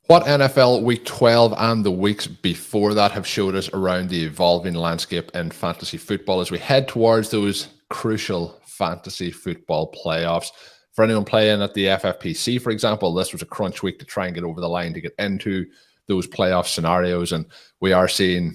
What NFL Week 12 and the weeks before that have showed us around the evolving landscape in fantasy football as we head towards those crucial fantasy football playoffs. For anyone playing at the FFPC, for example, this was a crunch week to try and get over the line to get into those playoff scenarios. And we are seeing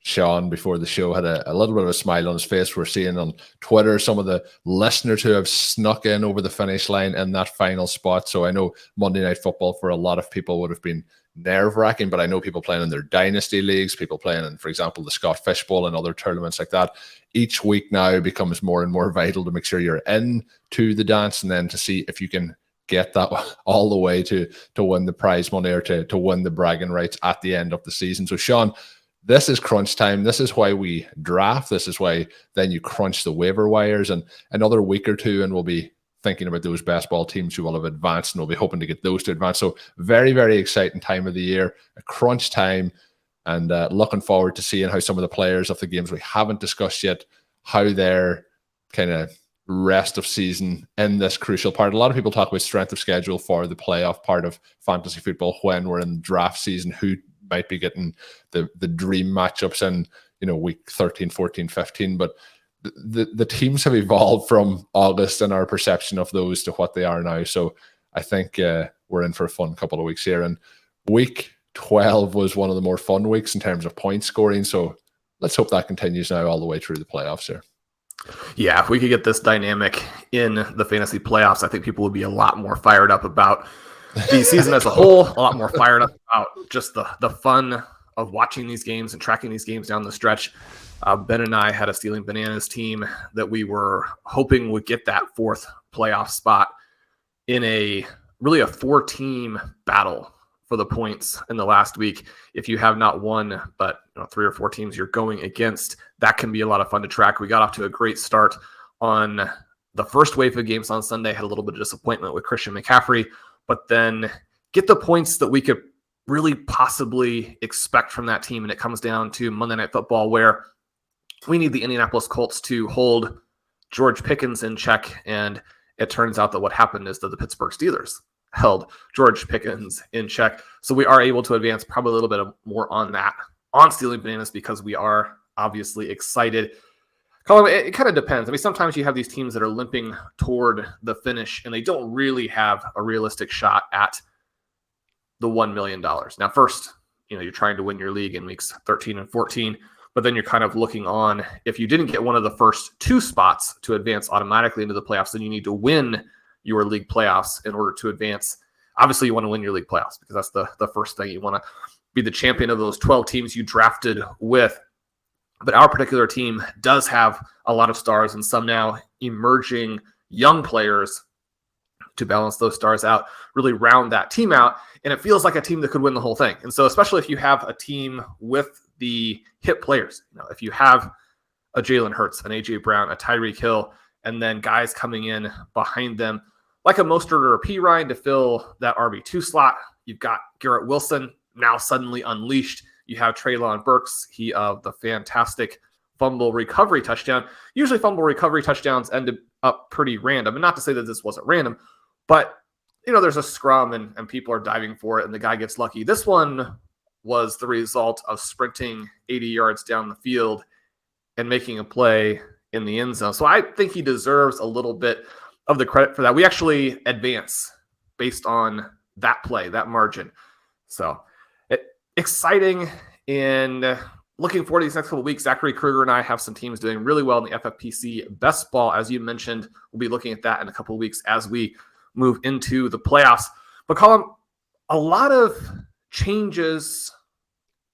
Shawn before the show had a little bit of a smile on his face. We're seeing on Twitter some of the listeners who have snuck in over the finish line in that final spot. So I know Monday Night Football for a lot of people would have been nerve-wracking, but I know people playing in their dynasty leagues, people playing in, for example, the Scott Fish Bowl and other tournaments like that. Each week now becomes more and more vital to make sure you're in to the dance and then to see if you can get that all the way to win the prize money or to win the bragging rights at the end of the season. So Shawn, this is crunch time. This is why we draft. This is why then you crunch the waiver wires, and another week or two and we'll be thinking about those best ball teams who will have advanced and we'll be hoping to get those to advance. So very, very exciting time of the year, a crunch time, and looking forward to seeing how some of the players of the games we haven't discussed yet, how their kind of rest of season in this crucial part. A lot of people talk about strength of schedule for the playoff part of fantasy football when we're in draft season, who might be getting the dream matchups in, week 13, 14, 15. But the teams have evolved from August and our perception of those to what they are now. So I think we're in for a fun couple of weeks here. And week 12 was one of the more fun weeks in terms of point scoring. So let's hope that continues now all the way through the playoffs here. Yeah, if we could get this dynamic in the fantasy playoffs, I think people would be a lot more fired up about the season as a whole, a lot more fired up about just the fun of watching these games and tracking these games down the stretch. Ben and I had a Stealing Bananas team that we were hoping would get that fourth playoff spot in a 4-team battle for the points in the last week. If you have not won, but 3 or 4 teams you're going against, that can be a lot of fun to track. We got off to a great start on the first wave of games on Sunday, had a little bit of disappointment with Christian McCaffrey, but then get the points that we could really possibly expect from that team. And it comes down to Monday Night Football, where we need the Indianapolis Colts to hold George Pickens in check. And it turns out that what happened is that the Pittsburgh Steelers held George Pickens in check. So we are able to advance probably a little bit more on that, on Stealing Bananas, because we are obviously excited. Colm, it kind of depends. I mean, sometimes you have these teams that are limping toward the finish and they don't really have a realistic shot at the $1 million. Now, first, you're trying to win your league in weeks 13 and 14, but then you're kind of looking on. If you didn't get one of the first 2 spots to advance automatically into the playoffs, then you need to win your league playoffs in order to advance. Obviously, you want to win your league playoffs because that's the first thing. You want to be the champion of those 12 teams you drafted with. But our particular team does have a lot of stars and some now emerging young players to balance those stars out, really round that team out. And it feels like a team that could win the whole thing. And so especially if you have a team with the hit players, if you have a Jalen Hurts, an A.J. Brown, a Tyreek Hill, and then guys coming in behind them, like a Mostert or a P. Ryan to fill that RB2 slot. You've got Garrett Wilson now suddenly unleashed. You have Treylon Burks, he of the fantastic fumble recovery touchdown. Usually fumble recovery touchdowns end up pretty random. And not to say that this wasn't random, but there's a scrum and people are diving for it and the guy gets lucky. This one was the result of sprinting 80 yards down the field and making a play in the end zone. So I think he deserves a little bit of the credit for that. We actually advance based on that play, that margin. So exciting, and looking forward to these next couple of weeks. Zachary Kruger and I have some teams doing really well in the FFPC Best Ball. As you mentioned, we'll be looking at that in a couple of weeks as we move into the playoffs. But Colm, a lot of changes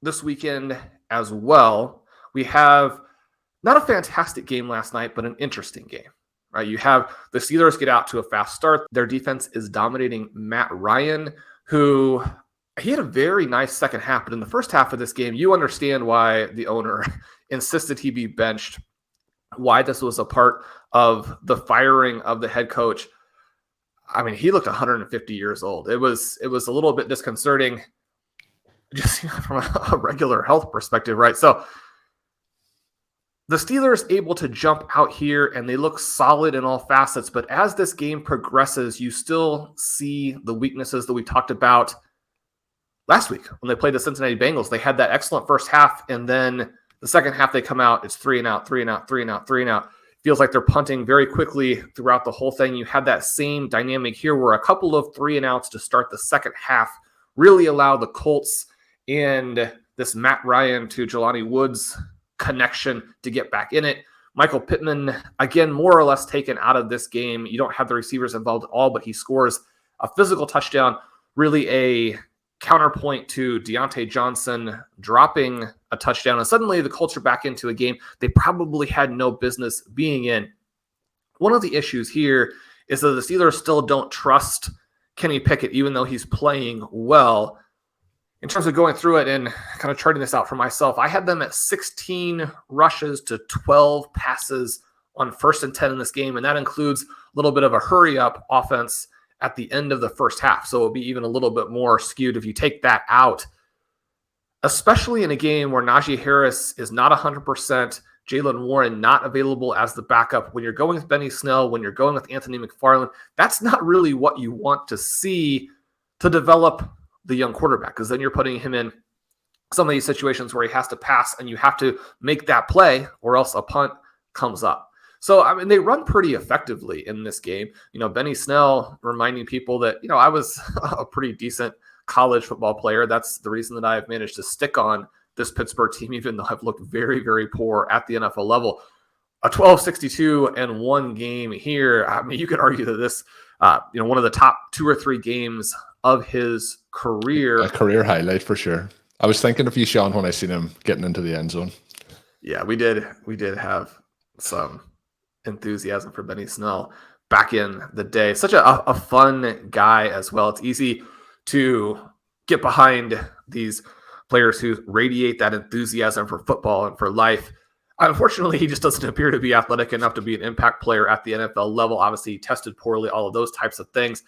this weekend as well. We have not a fantastic game last night, but an interesting game, right? You have the Steelers get out to a fast start. Their defense is dominating Matt Ryan, who he had a very nice second half. But in the first half of this game, you understand why the owner insisted he be benched, why this was a part of the firing of the head coach. I mean, he looked 150 years old. It was a little bit disconcerting just from a regular health perspective, right? So the Steelers able to jump out here and they look solid in all facets. But as this game progresses, you still see the weaknesses that we talked about last week when they played the Cincinnati Bengals. They had that excellent first half, and then the second half they come out, it's 3 and out, 3 and out, 3 and out, 3 and out. Feels like they're punting very quickly throughout the whole thing. You had that same dynamic here where a couple of 3 and outs to start the second half really allow the Colts and this Matt Ryan to Jelani Woods connection to get back in it. Michael Pittman, again, more or less taken out of this game. You don't have the receivers involved at all, but he scores a physical touchdown, really a counterpoint to Deontay Johnson dropping a touchdown. And suddenly the Colts are back into a game they probably had no business being in. One of the issues here is that the Steelers still don't trust Kenny Pickett, even though he's playing well. In terms of going through it and kind of charting this out for myself, I had them at 16 rushes to 12 passes on 1st and 10 in this game, and that includes a little bit of a hurry-up offense at the end of the first half. So it'll be even a little bit more skewed if you take that out, especially in a game where Najee Harris is not 100%, Jaylen Warren not available as the backup. When you're going with Benny Snell, when you're going with Anthony McFarland, that's not really what you want to see to develop the young quarterback, because then you're putting him in some of these situations where he has to pass and you have to make that play or else a punt comes up. So, I mean, they run pretty effectively in this game. You know, Benny Snell reminding people that, you know, I was a pretty decent college football player. That's the reason that I've managed to stick on this Pittsburgh team, even though I've looked very, very poor at the NFL level. A 12-62 and 1 game here. I mean, you could argue that this, one of the top 2 or 3 games of his career. A career highlight for sure. I was thinking of you, Shawn, when I seen him getting into the end zone. Yeah, we did have some enthusiasm for Benny Snell back in the day. Such a fun guy as well. It's easy to get behind these players who radiate that enthusiasm for football and for life. Unfortunately, he just doesn't appear to be athletic enough to be an impact player at the NFL level. Obviously, he tested poorly, all of those types of things.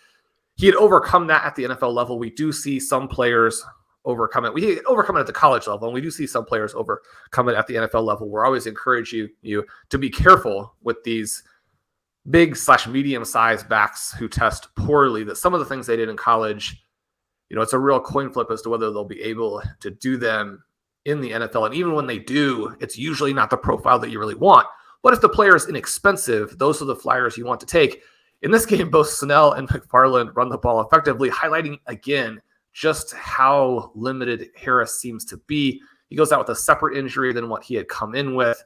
He had overcome that at the NFL level. We do see some players overcome it. We overcome it at the college level, and we do see some players overcome it at the NFL level. We're always encourage you to be careful with these big/medium-sized backs who test poorly, that some of the things they did in college, you know, it's a real coin flip as to whether they'll be able to do them in the NFL. And even when they do, it's usually not the profile that you really want. But if the player is inexpensive, those are the flyers you want to take. In this game, both Snell and McFarland run the ball effectively, highlighting again just how limited Harris seems to be. He goes out with a separate injury than what he had come in with.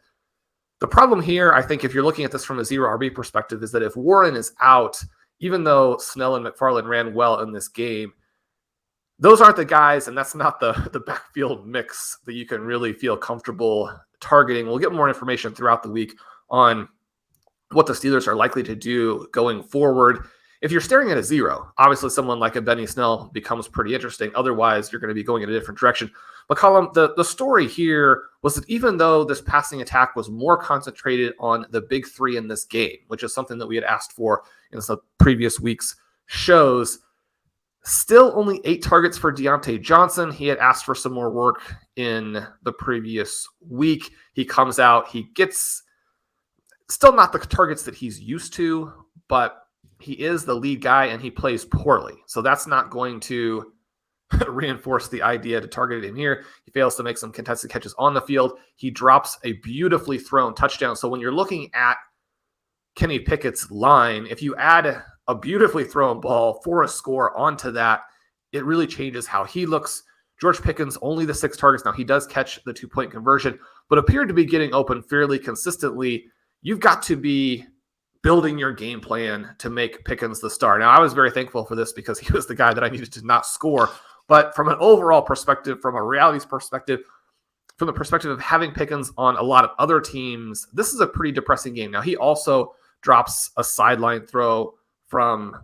The problem here, I think, if you're looking at this from a zero RB perspective, is that if Warren is out, even though Snell and McFarland ran well in this game, those aren't the guys, and that's not the backfield mix that you can really feel comfortable targeting. We'll get more information throughout the week on what the Steelers are likely to do going forward. If you're staring at a zero, obviously someone like a Benny Snell becomes pretty interesting. Otherwise, you're going to be going in a different direction. But Colm, the story here was that even though this passing attack was more concentrated on the big 3 in this game, which is something that we had asked for in some previous week's shows, still only 8 targets for Deontay Johnson. He had asked for some more work in the previous week. He comes out, he gets still not the targets that he's used to, but he is the lead guy and he plays poorly. So that's not going to reinforce the idea to target him here. He fails to make some contested catches on the field. He drops a beautifully thrown touchdown. So when you're looking at Kenny Pickett's line, if you add a beautifully thrown ball for a score onto that, it really changes how he looks. George Pickens, only the 6 targets. Now, he does catch the 2-point conversion, but appeared to be getting open fairly consistently. You've got to be building your game plan to make Pickens the star. Now, I was very thankful for this because he was the guy that I needed to not score. But from an overall perspective, from a realities perspective, from the perspective of having Pickens on a lot of other teams, this is a pretty depressing game. Now, he also drops a sideline throw from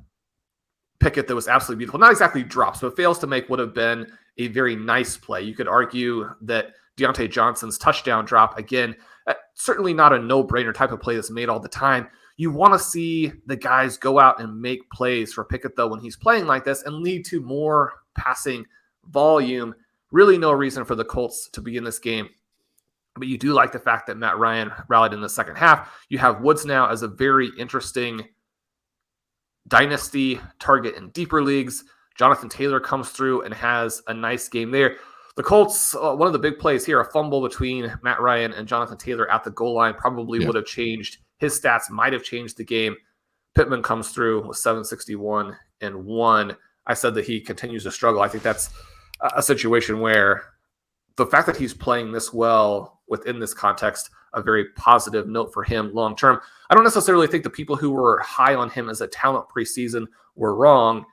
Pickett that was absolutely beautiful. Not exactly drops, but fails to make what would have been a very nice play. You could argue that Deontay Johnson's touchdown drop, again, certainly not a no-brainer type of play that's made all the time. You want to see the guys go out and make plays for Pickett, though, when he's playing like this and lead to more passing volume. Really no reason for the Colts to be in this game. But you do like the fact that Matt Ryan rallied in the second half. You have Woods now as a very interesting dynasty target in deeper leagues. Jonathan Taylor comes through and has a nice game there. The Colts, one of the big plays here, a fumble between Matt Ryan and Jonathan Taylor at the goal line probably would have changed. His stats might have changed the game. Pittman comes through with 761 and 1. I said that he continues to struggle. I think that's a situation where the fact that he's playing this well within this context, a very positive note for him long term. I don't necessarily think the people who were high on him as a talent preseason were wrong.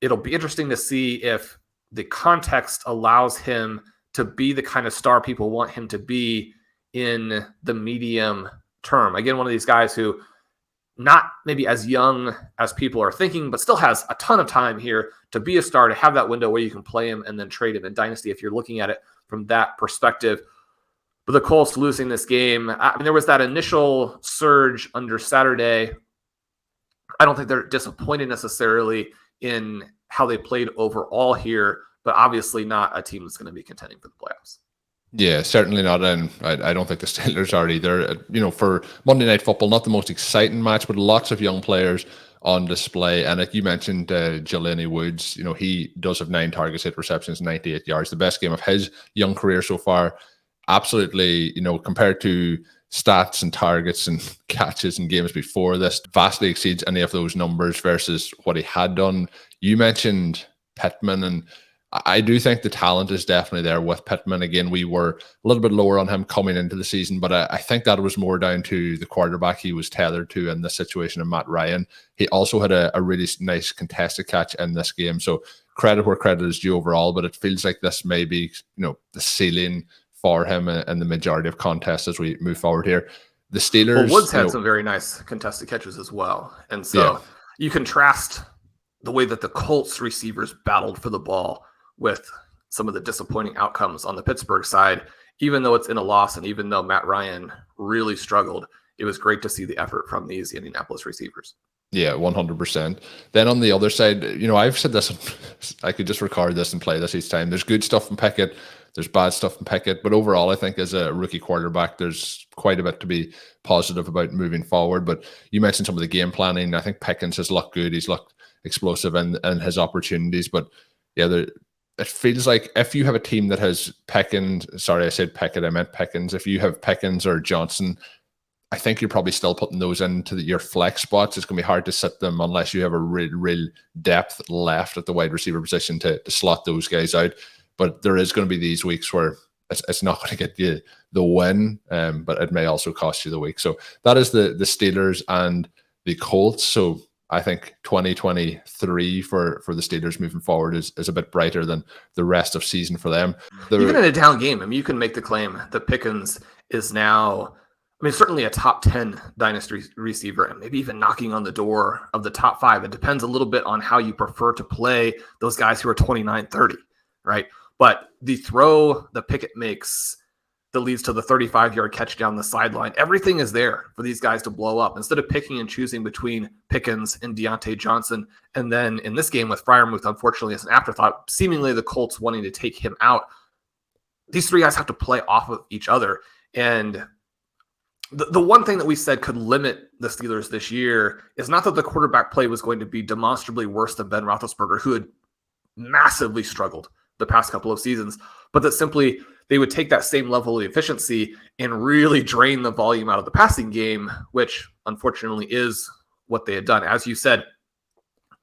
It'll be interesting to see if the context allows him to be the kind of star people want him to be in the medium term. Again, one of these guys who not maybe as young as people are thinking, but still has a ton of time here to be a star, to have that window where you can play him and then trade him in Dynasty if you're looking at it from that perspective. But the Colts losing this game, I mean, there was that initial surge under Saturday. I don't think they're disappointed necessarily in how they played overall here, but obviously not a team that's going to be contending for the playoffs. Yeah, certainly not. And I don't think the Steelers are either. For Monday Night Football, not the most exciting match, but lots of young players on display. And like you mentioned, Jelani Woods, he does have 9 targets, 8 receptions, 98 yards. The best game of his young career so far. Absolutely, compared to stats and targets and catches and games before this, vastly exceeds any of those numbers versus what he had done. You mentioned Pittman, and I do think the talent is definitely there with Pittman. Again, we were a little bit lower on him coming into the season, but I think that was more down to the quarterback he was tethered to in this situation of Matt Ryan. He also had a really nice contested catch in this game. So credit where credit is due overall, but it feels like this may be, the ceiling for him in the majority of contests as we move forward here. The Steelers... Woods had some very nice contested catches as well. And so you contrast the way that the Colts receivers battled for the ball with some of the disappointing outcomes on the Pittsburgh side. Even though it's in a loss and even though Matt Ryan really struggled, it was great to see the effort from these Indianapolis receivers. Yeah, 100%. Then on the other side, I've said this, I could just record this and play this each time. There's good stuff in Pickett. There's bad stuff in Pickett. But overall, I think as a rookie quarterback, there's quite a bit to be positive about moving forward. But you mentioned some of the game planning. I think Pickens has looked good. He's looked explosive in his opportunities. But yeah, it feels like if you have a team that has Pickens, sorry, I said Pickett, I meant Pickens. If you have Pickens or Johnson, I think you're probably still putting those into your flex spots. It's going to be hard to sit them unless you have a real depth left at the wide receiver position to slot those guys out. But there is going to be these weeks where it's not going to get you the win, but it may also cost you the week. So that is the Steelers and the Colts. So I think 2023 for the Steelers moving forward is a bit brighter than the rest of season for them. Even in a down game, I mean, you can make the claim that Pickens is now, certainly a top 10 dynasty receiver and maybe even knocking on the door of the top 5. It depends a little bit on how you prefer to play those guys who are 29, 30, right? But the throw that Pickett makes that leads to the 35-yard catch down the sideline, everything is there for these guys to blow up. Instead of picking and choosing between Pickens and Deontay Johnson, and then in this game with Freiermuth, unfortunately, as an afterthought, seemingly the Colts wanting to take him out, these 3 guys have to play off of each other. And the one thing that we said could limit the Steelers this year is not that the quarterback play was going to be demonstrably worse than Ben Roethlisberger, who had massively struggled the past couple of seasons, but that simply they would take that same level of efficiency and really drain the volume out of the passing game, which unfortunately is what they had done. As you said,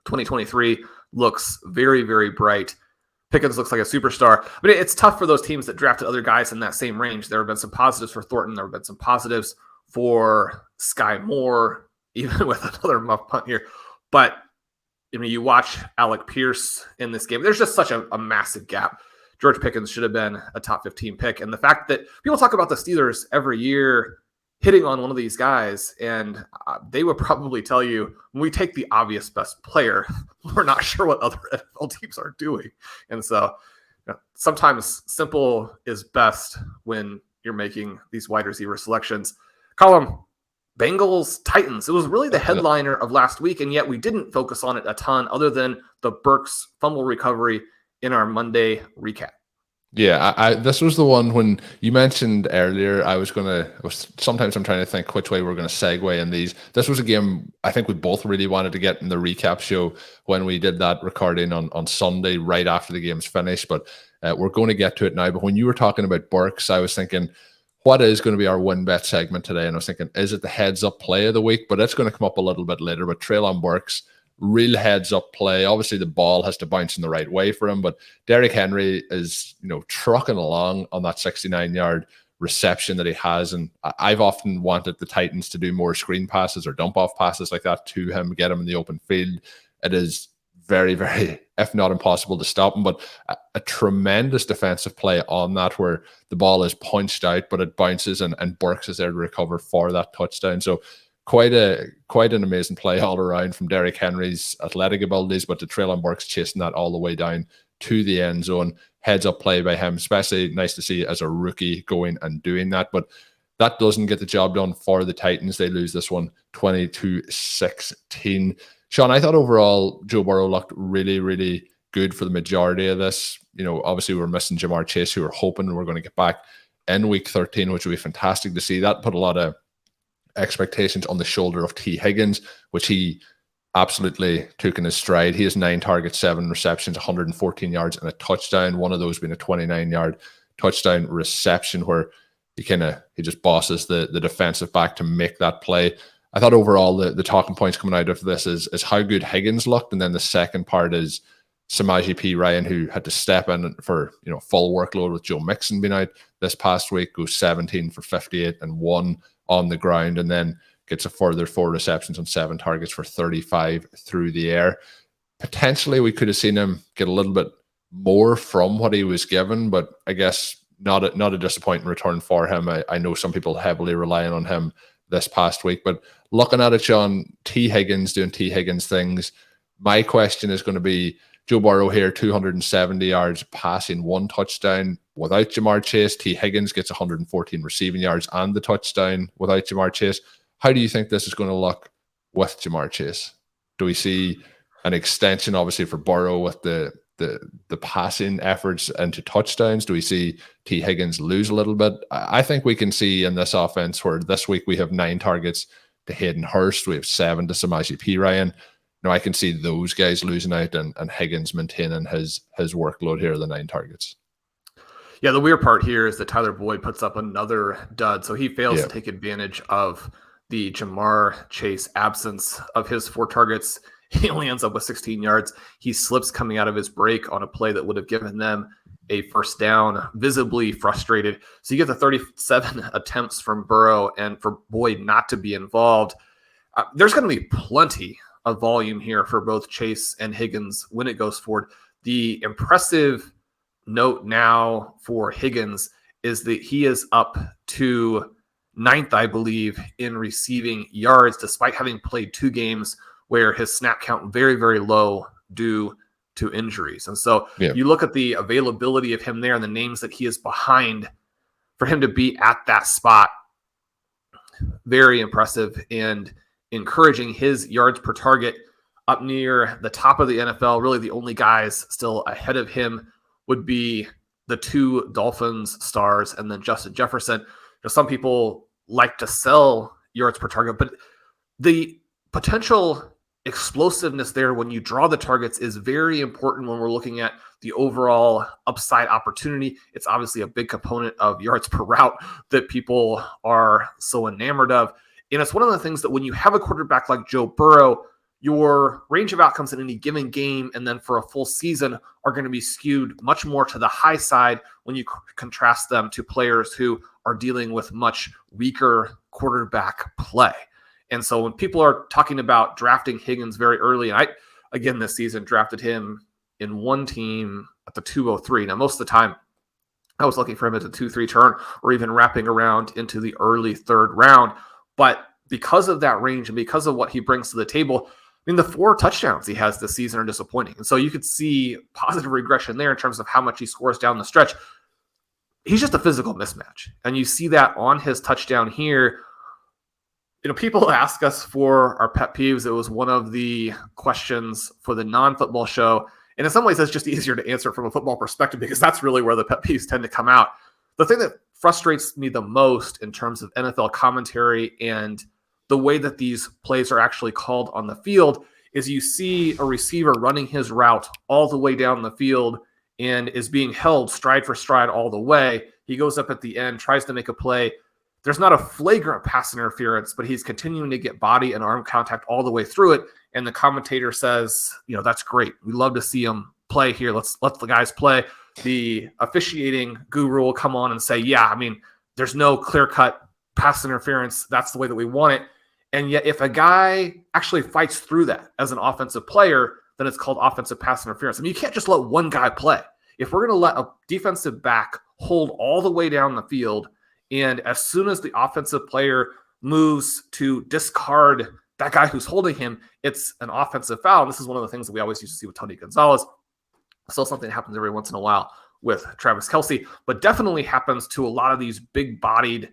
2023 looks very, very bright. Pickens looks like a superstar, but it's tough for those teams that drafted other guys in that same range. There have been some positives for Thornton. There have been some positives for Sky Moore, even with another muff punt here. But you watch Alec Pierce in this game. There's just such a massive gap. George Pickens should have been a top 15 pick. And the fact that people talk about the Steelers every year hitting on one of these guys, and they would probably tell you, when we take the obvious best player, we're not sure what other NFL teams are doing. And so sometimes simple is best when you're making these wide receiver selections. Colm, Bengals, Titans. It was really the headliner of last week, and yet we didn't focus on it a ton other than the Burks fumble recovery in our Monday recap. Yeah, this was the one when you mentioned earlier. Sometimes I'm trying to think which way we're going to segue in these. This was a game I think we both really wanted to get in the recap show when we did that recording on Sunday, right after the game's finished. But we're going to get to it now. But when you were talking about Burks, I was thinking, what is going to be our win bet segment today? And I was thinking, is it the heads up play of the week? But it's going to come up a little bit later. But Tylon Burks, real heads up play. Obviously, the ball has to bounce in the right way for him, but Derrick Henry is, trucking along on that 69-yard reception that he has. And I've often wanted the Titans to do more screen passes or dump off passes like that to him, get him in the open field. It is very, very, if not impossible to stop him, but a tremendous defensive play on that where the ball is punched out, but it bounces and Burks is there to recover for that touchdown. So quite an amazing play all around from Derrick Henry's athletic abilities, but to Tylon Burks chasing that all the way down to the end zone. Heads up play by him, especially nice to see as a rookie going and doing that. But that doesn't get the job done for the Titans. They lose this one 20-16. Shawn, I thought overall Joe Burrow looked really, really good for the majority of this. Obviously we're missing Ja'Marr Chase, who we're hoping we're going to get back in week 13, which would be fantastic to see. That put a lot of expectations on the shoulder of T. Higgins, which he absolutely took in his stride. He has 9 targets, 7 receptions, 114 yards, and a touchdown. One of those being a 29-yard touchdown reception where he just bosses the defensive back to make that play. I thought overall the talking points coming out of this is how good Higgins looked, and then the second part is Samaje Perine, who had to step in for full workload with Joe Mixon being out this past week, goes 17 for 58 and 1 on the ground, and then gets a further 4 receptions on 7 targets for 35 through the air. Potentially, we could have seen him get a little bit more from what he was given, but I guess not a disappointing return for him. I know some people heavily relying on him this past week, but looking at it, Shawn, T. Higgins doing T. Higgins things. My question is going to be, Joe Burrow here, 270 yards passing, 1 touchdown without Ja'Marr Chase. T. Higgins gets 114 receiving yards and the touchdown without Ja'Marr Chase. How do you think this is going to look with Ja'Marr Chase? Do we see an extension, obviously, for Burrow with the passing efforts into touchdowns? Do we see T. Higgins lose a little bit? I think we can see in this offense where this week we have 9 targets to Hayden Hurst. We have 7 to Samaje Perine. I can see those guys losing out and Higgins maintaining his workload here, the 9 targets. Yeah, the weird part here is that Tyler Boyd puts up another dud, so he fails to take advantage of the Ja'Marr Chase absence. Of his 4 targets, he only ends up with 16 yards. He slips coming out of his break on a play that would have given them a first down, visibly frustrated. So you get the 37 attempts from Burrow, and for Boyd not to be involved. There's going to be plenty of volume here for both Chase and Higgins when it goes forward. The impressive note now for Higgins is that he is up to 9th, I believe, in receiving yards, despite having played 2 games where his snap count very, very low due to injuries. And so you look at the availability of him there and the names that he is behind, for him to be at that spot, very impressive and encouraging. His yards per target up near the top of the NFL. Really the only guys still ahead of him would be the 2 Dolphins stars and then Justin Jefferson. Some people like to sell yards per target, but the potential explosiveness there when you draw the targets is very important when we're looking at the overall upside opportunity. It's obviously a big component of yards per route that people are so enamored of. And it's one of the things that when you have a quarterback like Joe Burrow, your range of outcomes in any given game and then for a full season are going to be skewed much more to the high side when you contrast them to players who are dealing with much weaker quarterback play. And so when people are talking about drafting Higgins very early, and I, again, this season drafted him in one team at the 203. Now, most of the time, I was looking for him at the 2-3 turn or even wrapping around into the early 3rd round. But because of that range and because of what he brings to the table, I mean, the 4 touchdowns he has this season are disappointing. And so you could see positive regression there in terms of how much he scores down the stretch. He's just a physical mismatch. And you see that on his touchdown here. People ask us for our pet peeves. It was one of the questions for the non-football show. And in some ways, that's just easier to answer from a football perspective because that's really where the pet peeves tend to come out. The thing that frustrates me the most in terms of NFL commentary and the way that these plays are actually called on the field is you see a receiver running his route all the way down the field and is being held stride for stride all the way. He goes up at the end, tries to make a play. There's not a flagrant pass interference, but he's continuing to get body and arm contact all the way through it. And the commentator says, that's great. We love to see him play here. Let's let the guys play. The officiating guru will come on and say, there's no clear-cut pass interference. That's the way that we want it. And yet if a guy actually fights through that as an offensive player, then it's called offensive pass interference. You can't just let one guy play. If we're going to let a defensive back hold all the way down the field, and as soon as the offensive player moves to discard that guy who's holding him, it's an offensive foul. This is one of the things that we always used to see with Tony Gonzalez. Still something that happens every once in a while with Travis Kelce, but definitely happens to a lot of these big-bodied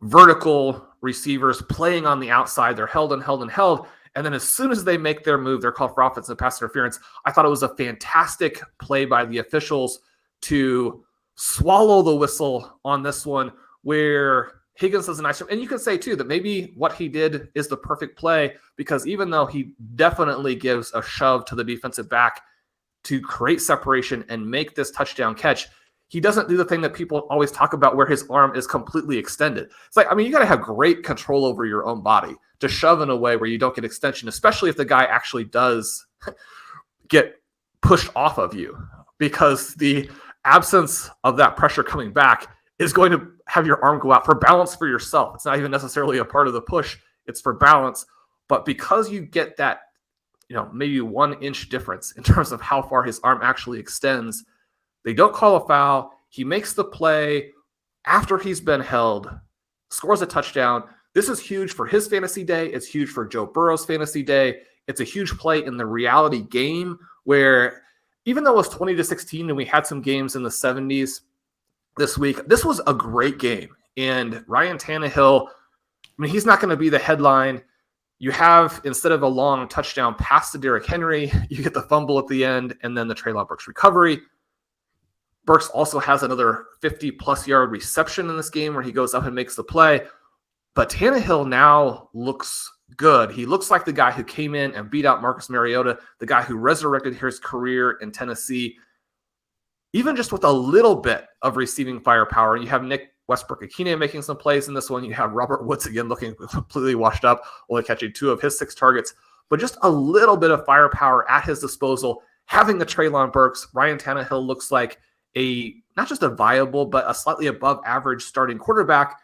vertical receivers playing on the outside. They're held and held and held. And then as soon as they make their move, they're called for offensive pass interference. I thought it was a fantastic play by the officials to swallow the whistle on this one where Higgins does a nice job. And you can say, too, that maybe what he did is the perfect play because even though he definitely gives a shove to the defensive back to create separation and make this touchdown catch, he doesn't do the thing that people always talk about where his arm is completely extended. It's like, you got to have great control over your own body to shove in a way where you don't get extension, especially if the guy actually does get pushed off of you, because the absence of that pressure coming back is going to have your arm go out for balance for yourself. It's not even necessarily a part of the push. It's for balance. But because you get that, maybe 1 inch difference in terms of how far his arm actually extends, they don't call a foul. He makes the play after he's been held, scores a touchdown. This is huge for his fantasy day. It's huge for Joe Burrow's fantasy day. It's a huge play in the reality game where even though it was 20-16 and we had some games in the 70s this week, this was a great game. And Ryan Tannehill, he's not going to be the headline. You have, instead of a long touchdown pass to Derrick Henry, you get the fumble at the end and then the Tylon Burks recovery. Burks also has another 50-plus yard reception in this game where he goes up and makes the play. But Tannehill now looks good. He looks like the guy who came in and beat out Marcus Mariota, the guy who resurrected his career in Tennessee, even just with a little bit of receiving firepower. You have Nick Westbrook-Akine making some plays in this one. You have Robert Woods again looking completely washed up, only catching 2 of his 6 targets. But just a little bit of firepower at his disposal. Having the Tylon Burks, Ryan Tannehill looks like not just a viable, but a slightly above average starting quarterback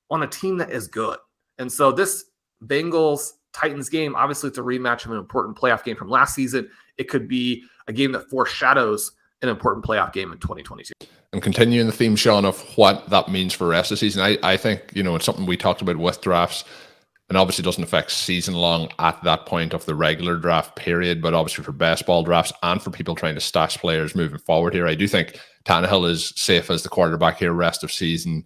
on a team that is good. And so this Bengals-Titans game, obviously it's a rematch of an important playoff game from last season. It could be a game that foreshadows an important playoff game in 2022. And continuing the theme, Shawn, of what that means for the rest of the season, I think, it's something we talked about with drafts, and obviously doesn't affect season long at that point of the regular draft period, but obviously for best ball drafts and for people trying to stash players moving forward here, I do think Tannehill is safe as the quarterback here rest of season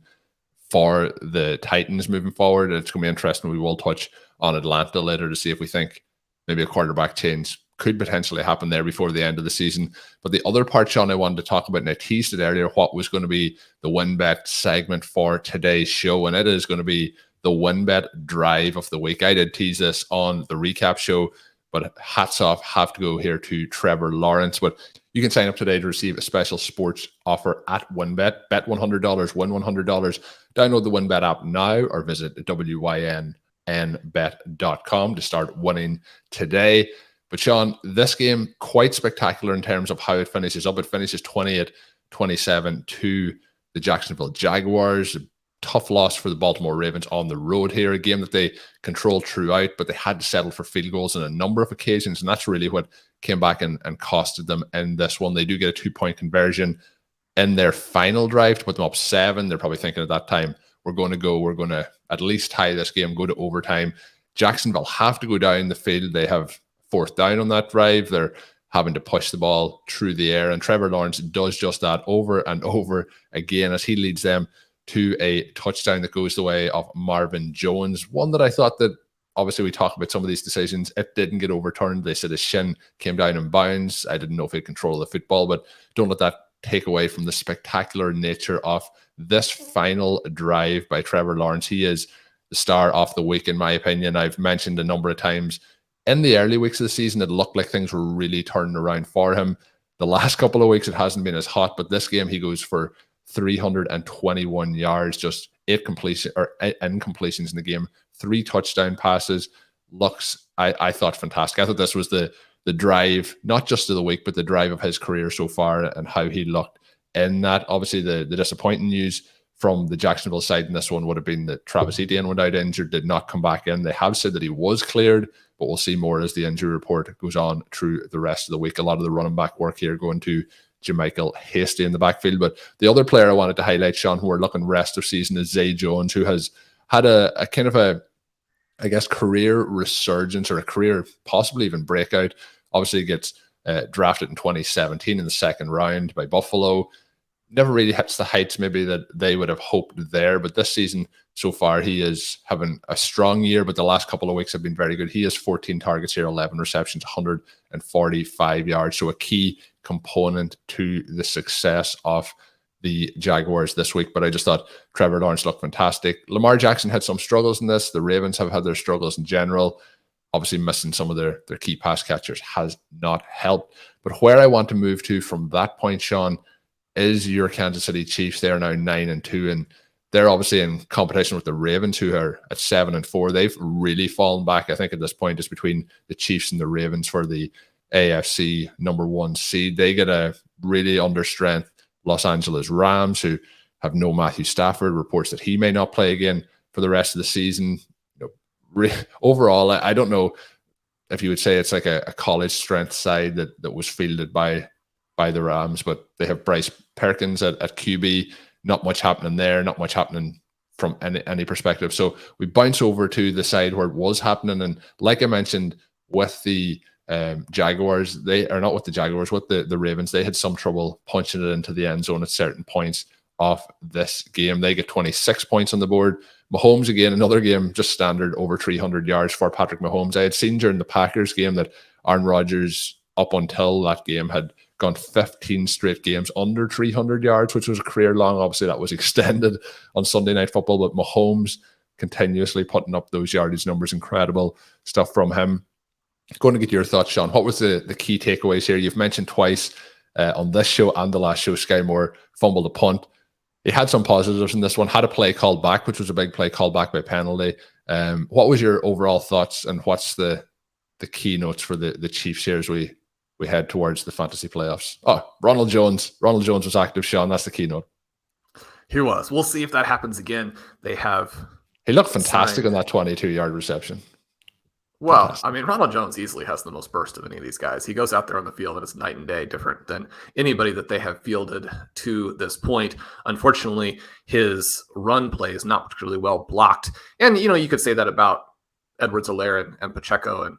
for the Titans moving forward. It's going to be interesting. We will touch on Atlanta later to see if we think maybe a quarterback change could potentially happen there before the end of the season. But the other part, Shawn, I wanted to talk about, and I teased it earlier, what was going to be the WinBet segment for today's show, and it is going to be the WinBet drive of the week. I did tease this on the recap show, but hats off have to go here to Trevor Lawrence. But you can sign up today to receive a special sports offer at WinBet. Bet $100, win $100. Download the WinBet app now or visit wynnbet.com to start winning today. But Shawn, this game, quite spectacular in terms of how it finishes up. It finishes 28-27 to the Jacksonville Jaguars. Tough loss for the Baltimore Ravens on the road here, a game that they controlled throughout, but they had to settle for field goals on a number of occasions, and that's really what came back and costed them in this one. They do get a 2-point conversion in their final drive to put them up 7. They're probably thinking at that time, we're going to at least tie this game, go to overtime. Jacksonville have to go down the field. They have 4th down on that drive. They're having to push the ball through the air, and Trevor Lawrence does just that over and over again as he leads them to a touchdown that goes the way of Marvin Jones. One that I thought that obviously we talk about some of these decisions. It didn't get overturned. They said his shin came down in bounds. I didn't know if he had control of the football, but don't let that take away from the spectacular nature of this final drive by Trevor Lawrence. He is the star of the week, in my opinion. I've mentioned a number of times in the early weeks of the season, it looked like things were really turning around for him. The last couple of weeks, it hasn't been as hot, but this game he goes for 321 yards, just 8 incompletions in the game, 3 touchdown passes. Looks, I thought, fantastic. I thought this was the drive, not just of the week, but the drive of his career so far and how he looked in that. Obviously, the disappointing news from the Jacksonville side in this one would have been that Travis Etienne went out injured, did not come back in. They have said that he was cleared, but we'll see more as the injury report goes on through the rest of the week. A lot of the running back work here going to Jermichael Hasty in the backfield. But the other player I wanted to highlight, Shawn, who we're looking rest of season, is Zay Jones, who has had a kind of a, I guess, career resurgence, or a career possibly even breakout. Obviously, he gets drafted in 2017 in the second round by Buffalo. Never really hits the heights maybe that they would have hoped there, but this season so far he is having a strong year, but the last couple of weeks have been very good. He has 14 targets here, 11 receptions, 145 yards, so a key component to the success of the Jaguars this week. But I just thought Trevor Lawrence looked fantastic. Lamar Jackson had some struggles in this. The Ravens have had their struggles in general. Obviously missing some of their key pass catchers has not helped. But where I want to move to from that point, Shawn, is your Kansas City Chiefs. They are now 9-2, and they're obviously in competition with the Ravens, who are at 7-4. They've really fallen back. I think at this point it's between the Chiefs and the Ravens for the AFC #1 seed. They get a really understrength Los Angeles Rams, who have no Matthew Stafford. Reports that he may not play again for the rest of the season. Overall, I don't know if you would say it's like a college strength side that was fielded by the Rams, but they have Bryce Perkins at QB. Not much happening there, not much happening from any perspective. So we bounce over to the side where it was happening. And like I mentioned, with the Jaguars, they are not with the Jaguars, with the Ravens, they had some trouble punching it into the end zone at certain points of this game. They get 26 points on the board. Mahomes, again, another game, just standard over 300 yards for Patrick Mahomes. I had seen during the Packers game that Aaron Rodgers, up until that game, had gone 15 straight games under 300 yards, which was a career long. Obviously, that was extended on Sunday Night Football, but Mahomes continuously putting up those yardage numbers. Incredible stuff from him. Going to get your thoughts, Shawn. What was the key takeaways here? You've mentioned twice on this show and the last show, Sky Moore fumbled a punt. He had some positives in this one, had a play called back, which was a big play called back by penalty. What was your overall thoughts, and what's the key notes for the Chiefs here as we head towards the fantasy playoffs? Oh, Ronald Jones was active, Shawn. That's the keynote. He was. We'll see if that happens again. He looked fantastic on that 22-yard reception. Well, Fantastic. I mean, Ronald Jones easily has the most burst of any of these guys. He goes out there on the field and it's night and day different than anybody that they have fielded to this point. Unfortunately, his run play is not particularly well blocked. And, you could say that about Edwards-Helaire and Pacheco, and,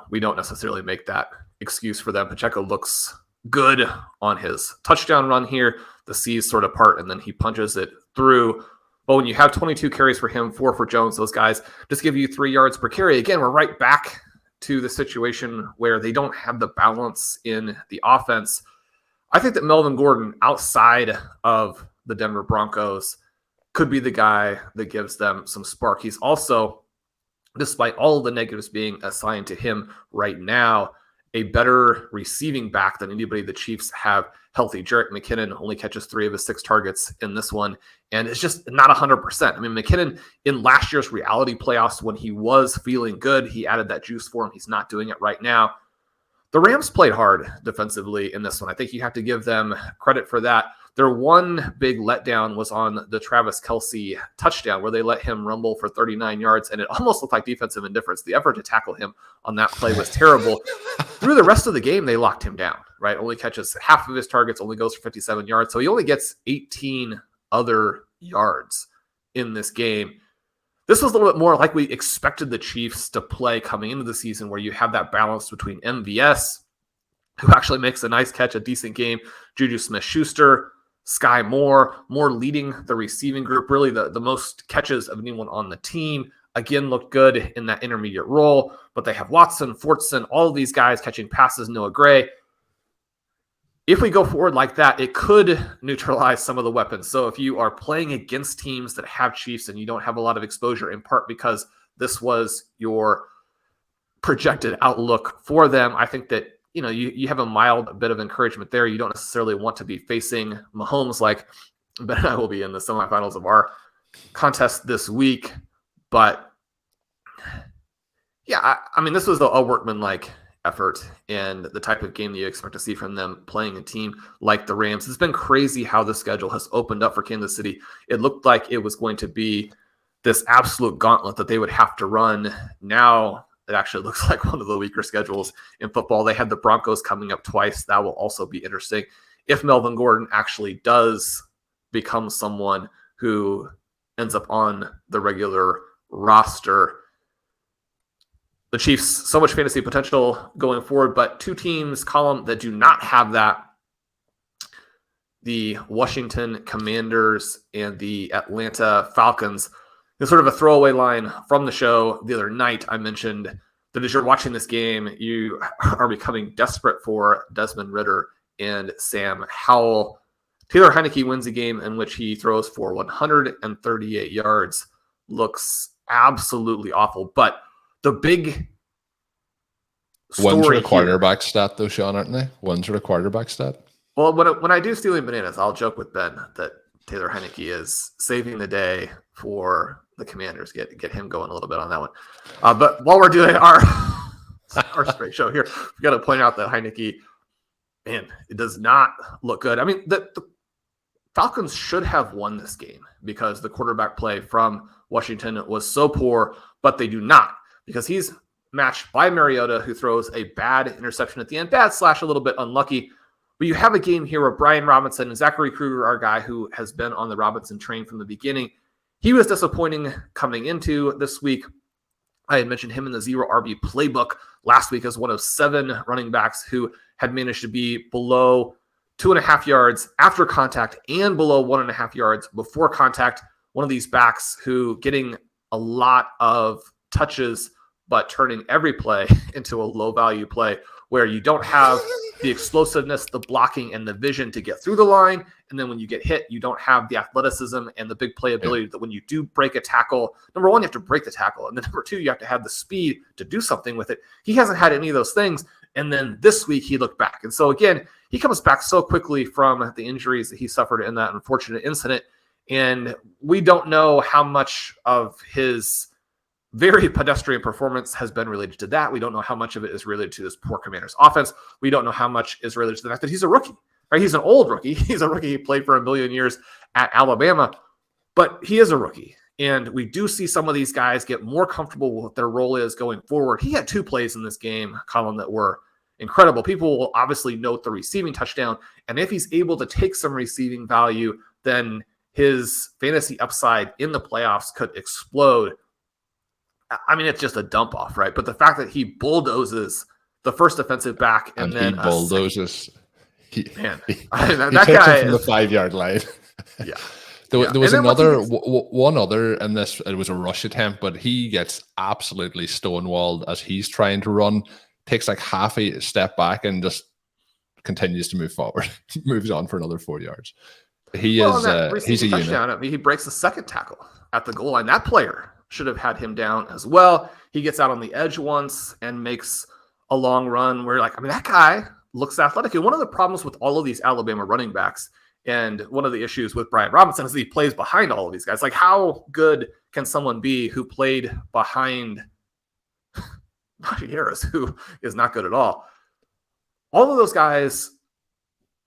we don't necessarily make that excuse for them. Pacheco looks good on his touchdown run here. The C's sort of part, and then he punches it through. But when you have 22 carries for him, 4 for Jones, those guys just give you 3 yards per carry. Again, we're right back to the situation where they don't have the balance in the offense. I think that Melvin Gordon, outside of the Denver Broncos, could be the guy that gives them some spark. He's also, despite all of the negatives being assigned to him right now, a better receiving back than anybody the Chiefs have healthy. Jerick McKinnon only catches 3 of his 6 targets in this one, and it's just not 100%. I mean, McKinnon in last year's reality playoffs, when he was feeling good, he added that juice for him. He's not doing it right now. The Rams played hard defensively in this one. I think you have to give them credit for that. Their one big letdown was on the Travis Kelce touchdown, where they let him rumble for 39 yards, and it almost looked like defensive indifference. The effort to tackle him on that play was terrible. Through the rest of the game, they locked him down, right? Only catches half of his targets, only goes for 57 yards. So he only gets 18 other yards in this game. This was a little bit more like we expected the Chiefs to play coming into the season, where you have that balance between MVS, who actually makes a nice catch, a decent game, Juju Smith-Schuster, Sky Moore leading the receiving group, really the most catches of anyone on the team. again, looked good in that intermediate role, but they have Watson, Fortson, all of these guys catching passes, Noah Gray. If we go forward like that, it could neutralize some of the weapons. So if you are playing against teams that have Chiefs and you don't have a lot of exposure, in part because this was your projected outlook for them, I think that you have a mild bit of encouragement there. You don't necessarily want to be facing Mahomes like Ben and I will be in the semifinals of our contest this week. But yeah, I mean, this was a workmanlike effort and the type of game that you expect to see from them playing a team like the Rams. It's been crazy how the schedule has opened up for Kansas City. It looked like it was going to be this absolute gauntlet that they would have to run. Now it actually looks like one of the weaker schedules in football. They had the Broncos coming up twice. That will also be interesting. If Melvin Gordon actually does become someone who ends up on the regular roster, the Chiefs, so much fantasy potential going forward, but two teams, Colm, that do not have that, the Washington Commanders and the Atlanta Falcons. It's sort of a throwaway line from the show the other night. I mentioned that as you're watching this game, you are becoming desperate for Desmond Ridder and Sam Howell. Taylor Heineke wins a game in which he throws for 138 yards. Looks absolutely awful, but the big story one's a quarterback stat, though, Shawn, aren't they? One's a quarterback stat. Well, when I do Stealing Bananas, I'll joke with Ben that Taylor Heineke is saving the day for the Commanders. Get him going a little bit on that one. But while we're doing our straight show here, we got to point out that Heineke, man, it does not look good. I mean, the Falcons should have won this game because the quarterback play from Washington was so poor, but they do not, because he's matched by Mariota, who throws a bad interception at the end. Bad / a little bit unlucky. But you have a game here where Brian Robinson and Zachary Kruger, our guy who has been on the Robinson train from the beginning, he was disappointing coming into this week. I had mentioned him in the Zero RB playbook last week as one of 7 running backs who had managed to be below 2.5 yards after contact and below 1.5 yards before contact. One of these backs who getting a lot of touches, but turning every play into a low-value play where you don't have the explosiveness, the blocking, and the vision to get through the line. And then when you get hit, you don't have the athleticism and the big play ability that when you do break a tackle, number one, you have to break the tackle. And then number two, you have to have the speed to do something with it. He hasn't had any of those things. And then this week he looked back. And so again, he comes back so quickly from the injuries that he suffered in that unfortunate incident. And we don't know how much of his very pedestrian performance has been related to that. We don't know how much of it is related to this poor Commanders offense. We don't know how much is related to the fact that he's a rookie, right? He's an old rookie. He's a rookie. He played for 1 billion years at Alabama, but he is a rookie. And we do see some of these guys get more comfortable with what their role is going forward. He had 2 plays in this game, Colm, that were incredible. People will obviously note the receiving touchdown. And if he's able to take some receiving value, then his fantasy upside in the playoffs could explode. I mean, it's just a dump off, right? But the fact that he bulldozes the first defensive back and then he bulldozes. He that takes guy him from the 5-yard line. Yeah. There was one other in this. It was a rush attempt, but he gets absolutely stonewalled as he's trying to run. Takes like half a step back and just continues to move forward. Moves on for another 4 yards. He's a unit. He breaks the second tackle at the goal line. That player should have had him down as well. He gets out on the edge once and makes a long run where, like, I mean, that guy looks athletic. And one of the problems with all of these Alabama running backs, and one of the issues with Brian Robinson, is that he plays behind all of these guys. Like, how good can someone be who played behind Najee Harris, who is not good at all? All of those guys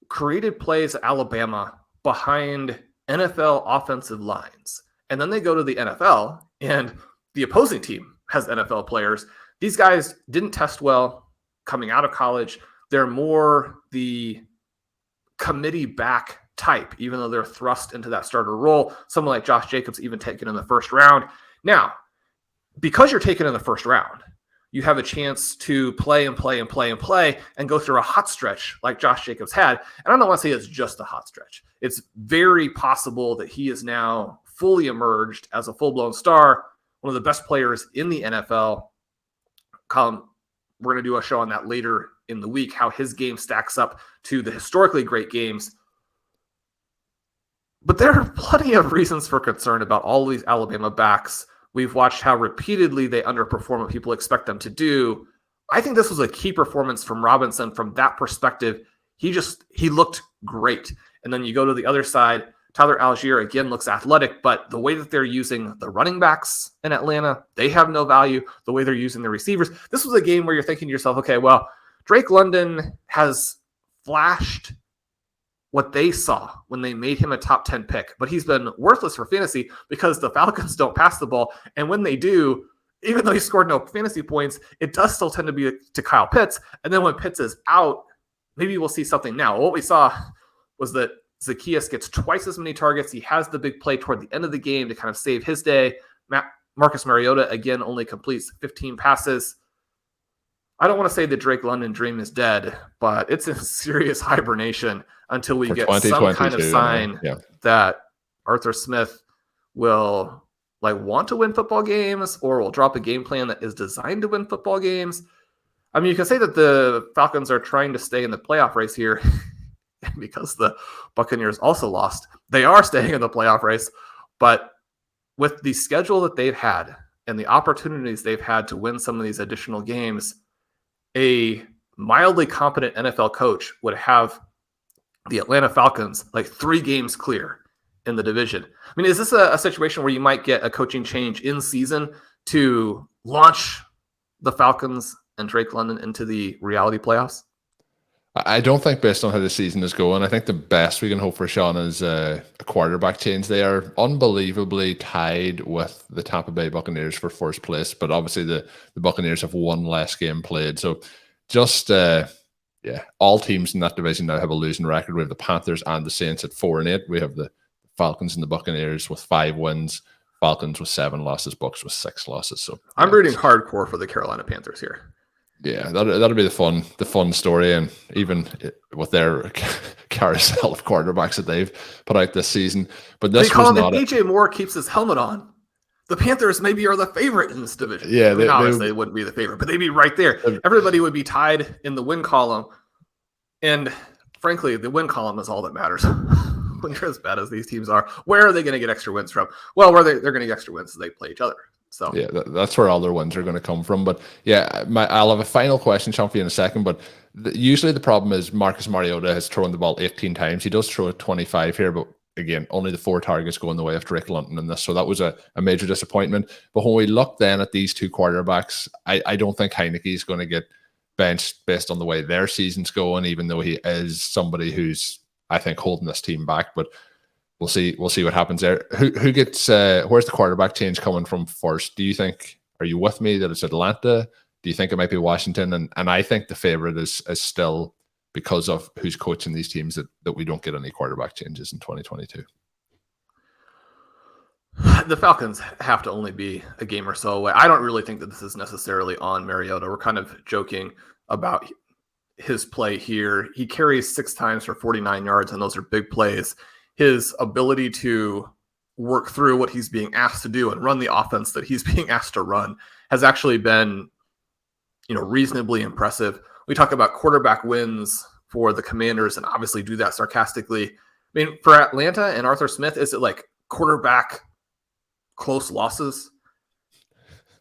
created plays at Alabama behind NFL offensive lines. And then they go to the NFL, and the opposing team has NFL players. These guys didn't test well coming out of college. They're more the committee back type, even though they're thrust into that starter role. Someone like Josh Jacobs even taken in the first round. Now, because you're taken in the first round, you have a chance to play and go through a hot stretch like Josh Jacobs had. And I don't want to say it's just a hot stretch. It's very possible that he is now fully emerged as a full-blown star one of the best players in the NFL. Colm, we're going to do a show on that later in the week, how his game stacks up to the historically great games. But there are plenty of reasons for concern about all these Alabama backs. We've watched how repeatedly they underperform what people expect them to do. I think this was a key performance from Robinson from that perspective. He looked great. And then you go to the other side, Tyler Algier again looks athletic, but the way that they're using the running backs in Atlanta, they have no value. The way they're using the receivers. This was a game where you're thinking to yourself, okay, well, Drake London has flashed what they saw when they made him a top 10 pick, but he's been worthless for fantasy because the Falcons don't pass the ball. And when they do, even though he scored no fantasy points, it does still tend to be to Kyle Pitts. And then when Pitts is out, maybe we'll see something now. What we saw was that Zaccheaus gets twice as many targets. He has the big play toward the end of the game to kind of save his day. Marcus Mariota, again, only completes 15 passes. I don't want to say the Drake London dream is dead, but it's in serious hibernation until we get some kind of sign that Arthur Smith will want to win football games or will drop a game plan that is designed to win football games. I mean, you can say that the Falcons are trying to stay in the playoff race here because the Buccaneers also lost. They are staying in the playoff race, but with the schedule that they've had and the opportunities they've had to win some of these additional games, a mildly competent NFL coach would have the Atlanta Falcons 3 games clear in the division. I mean, is this a situation where you might get a coaching change in season to launch the Falcons and Drake London into the reality playoffs? I don't think based on how the season is going, I think the best we can hope for Shawn is a quarterback change. They are unbelievably tied with the Tampa Bay Buccaneers for first place, but obviously the Buccaneers have one less game played. So just, all teams in that division now have a losing record. We have the Panthers and the Saints at 4-8. We have the Falcons and the Buccaneers with 5 wins, Falcons with 7 losses, Bucs with 6 losses. So I'm rooting hardcore for the Carolina Panthers here. Yeah, that'll be the fun story, and even with their carousel of quarterbacks that they've put out this season. But this was not. If DJ Moore keeps his helmet on, the Panthers maybe are the favorite in this division. Yeah, obviously they wouldn't be the favorite, but they'd be right there. Everybody would be tied in the win column, and frankly, the win column is all that matters. When you're as bad as these teams are, where are they going to get extra wins from? Well, where they're going to get extra wins as they play each other. So yeah, that's where all their wins are going to come from. But yeah, I'll have a final question, Shawn, for you in a second. But usually the problem is Marcus Mariota has thrown the ball 18 times. He does throw it 25 here, but again, only the 4 targets go in the way of Drake London in this. So that was a major disappointment. But when we look then at these 2 quarterbacks, I don't think Heinicke is going to get benched based on the way their season's going, even though he is somebody who's, I think, holding this team back. But We'll see what happens there. Who gets where's the quarterback change coming from first? Do you think, are you with me that it's Atlanta? Do you think it might be Washington? And I think the favorite is still, because of who's coaching these teams, that we don't get any quarterback changes in 2022. The Falcons have to only be a game or so away. I don't really think that this is necessarily on Mariota. We're kind of joking about his play here. He carries 6 times for 49 yards, and those are big plays. His ability to work through what he's being asked to do and run the offense that he's being asked to run has actually been, reasonably impressive. We talk about quarterback wins for the Commanders and obviously do that sarcastically. I mean, for Atlanta and Arthur Smith, is it quarterback close losses?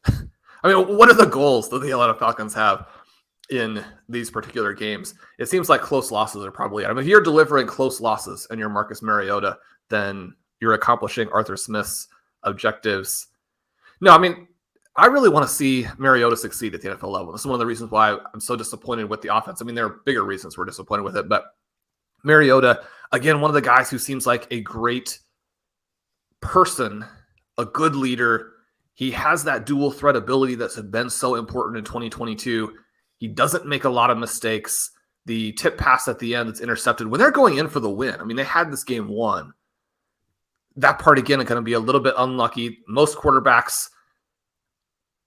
I mean, what are the goals that the Atlanta Falcons have in these particular games? It seems like close losses are probably, if you're delivering close losses and you're Marcus Mariota, then you're accomplishing Arthur Smith's objectives. No, I mean, I really want to see Mariota succeed at the NFL level. This is one of the reasons why I'm so disappointed with the offense. I mean, there are bigger reasons we're disappointed with it, but Mariota, again, one of the guys who seems like a great person, a good leader. He has that dual threat ability that's been so important in 2022. He doesn't make a lot of mistakes. The tip pass at the end that's intercepted, when they're going in for the win, I mean, they had this game won. That part, again, is going to be a little bit unlucky. Most quarterbacks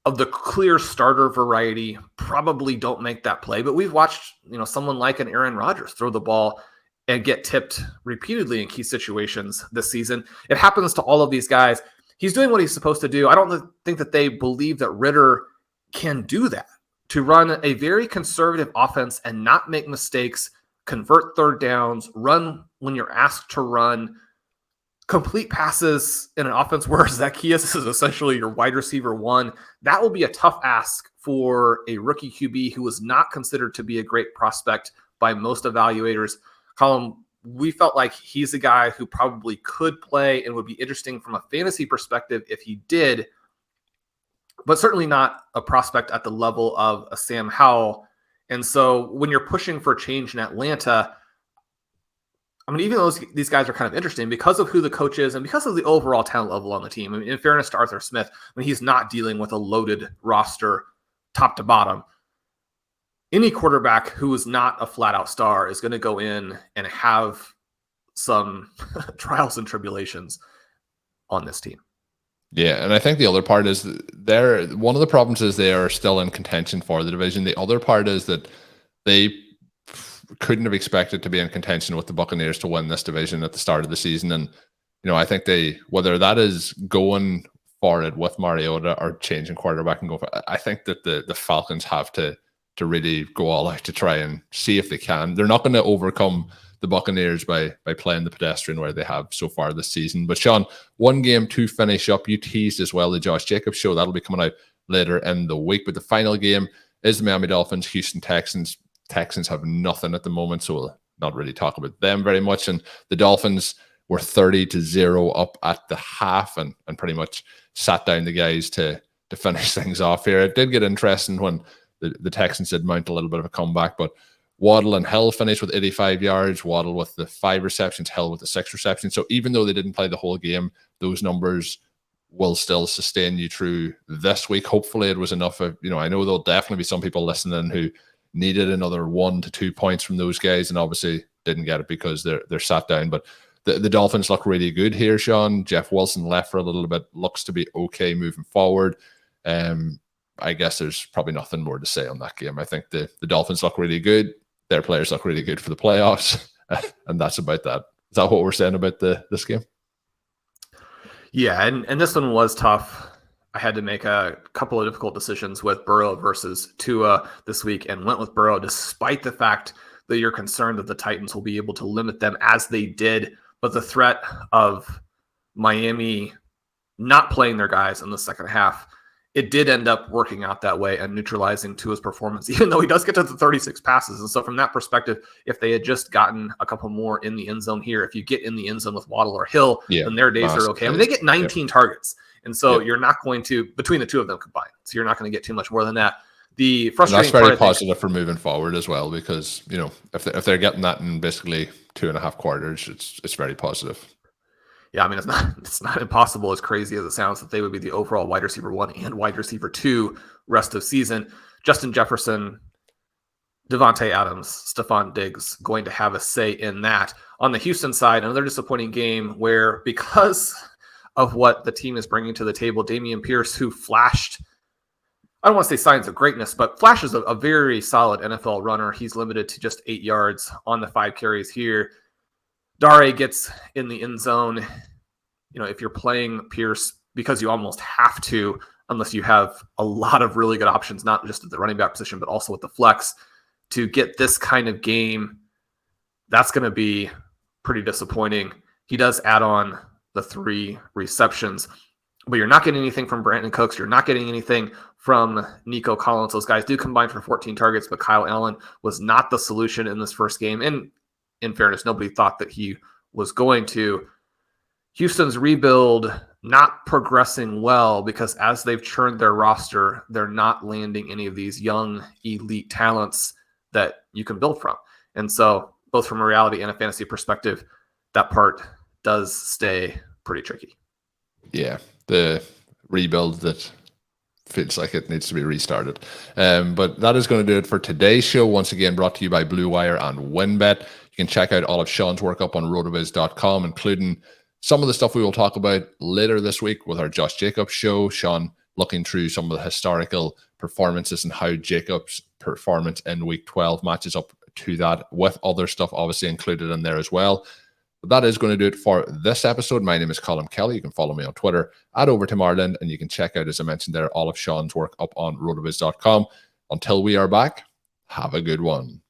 of the clear starter variety probably don't make that play, but we've watched, someone like an Aaron Rodgers throw the ball and get tipped repeatedly in key situations this season. It happens to all of these guys. he's doing what he's supposed to do. I don't think that they believe that Ridder can do that, to run a very conservative offense and not make mistakes, convert third downs, run when you're asked to run, complete passes in an offense where Zacchaeus is essentially your wide receiver one. That will be a tough ask for a rookie QB who was not considered to be a great prospect by most evaluators. Colm, we felt like he's a guy who probably could play and would be interesting from a fantasy perspective if he did, but certainly not a prospect at the level of a Sam Howell. And so when you're pushing for change in Atlanta, I mean, even though these guys are kind of interesting because of who the coach is and because of the overall talent level on the team. I mean, in fairness to Arthur Smith, I mean, he's not dealing with a loaded roster top to bottom. Any quarterback who is not a flat-out star is going to go in and have some trials and tribulations on this team. Yeah, and I think the other part is one of the problems is they are still in contention for the division. The other part is that they couldn't have expected to be in contention with the Buccaneers to win this division at the start of the season. And, I think whether that is going for it with Mariota or changing quarterback and go for it, I think that the Falcons have to really go all out to try and see if they can. They're not going to overcome the Buccaneers by playing the pedestrian where they have so far this season. But Shawn, one game to finish up. You teased as well the Josh Jacobs show. That'll be coming out later in the week. But the final game is the Miami Dolphins, Houston Texans. Texans have nothing at the moment, so we'll not really talk about them very much. And the Dolphins were 30-0 up at the half and pretty much sat down the guys to finish things off here. It did get interesting when the Texans did mount a little bit of a comeback, but Waddle and Hill finished with 85 yards, Waddle with the 5 receptions, Hill with the 6 receptions. So even though they didn't play the whole game, those numbers will still sustain you through this week. Hopefully it was enough of, I know there'll definitely be some people listening who needed another 1 to 2 points from those guys and obviously didn't get it because they're sat down. But the Dolphins look really good here, Shawn. Jeff Wilson left for a little bit, looks to be okay moving forward. I guess there's probably nothing more to say on that game. I think the Dolphins look really good. Their players look really good for the playoffs. And that's about that. Is that what we're saying about this game? Yeah, and this one was tough. I had to make a couple of difficult decisions with Burrow versus Tua this week and went with Burrow despite the fact that you're concerned that the Titans will be able to limit them as they did. But the threat of Miami not playing their guys in the second half, it did end up working out that way and neutralizing Tua's performance, even though he does get to the 36 passes. And so from that perspective, if they had just gotten a couple more in the end zone here, if you get in the end zone with Waddle or Hill, then their days are okay. I mean, they get 19 targets. And so you're not going to, between the two of them combined, so you're not going to get too much more than that. The frustrating part, that's very positive for moving forward as well, because, if they're getting that in basically 2.5 quarters, it's very positive. Yeah, I mean, it's not impossible, as crazy as it sounds, that they would be the overall wide receiver 1 and wide receiver 2 rest of season. Justin Jefferson, Devontae Adams, Stephon Diggs going to have a say in that. On the Houston side, another disappointing game where, because of what the team is bringing to the table, Dameon Pierce, who flashed, I don't want to say signs of greatness, but flashes a very solid NFL runner. He's limited to just 8 yards on the 5 carries here. Dare gets in the end zone. If you're playing Pierce, because you almost have to, unless you have a lot of really good options, not just at the running back position, but also with the flex, to get this kind of game, that's going to be pretty disappointing. He does add on the 3 receptions, but you're not getting anything from Brandon Cooks. You're not getting anything from Nico Collins. Those guys do combine for 14 targets, but Kyle Allen was not the solution in this first game. And in fairness, nobody thought that he was going to. Houston's rebuild not progressing well because as they've churned their roster, they're not landing any of these young elite talents that you can build from. And so both from a reality and a fantasy perspective, that part does stay pretty tricky. Yeah, the rebuild that feels like it needs to be restarted. But that is going to do it for today's show. Once again, brought to you by Blue Wire and WinBet. You can check out all of Shawn's work up on rotoviz.com, including some of the stuff we will talk about later this week with our Josh Jacobs show. Shawn looking through some of the historical performances and how Jacobs' performance in week 12 matches up to that, with other stuff obviously included in there as well. But that is going to do it for this episode. My name is Colm Kelly. You can follow me on Twitter at Overtime Ireland, and you can check out, as I mentioned there, all of Shawn's work up on rotoviz.com. Until we are back, have a good one.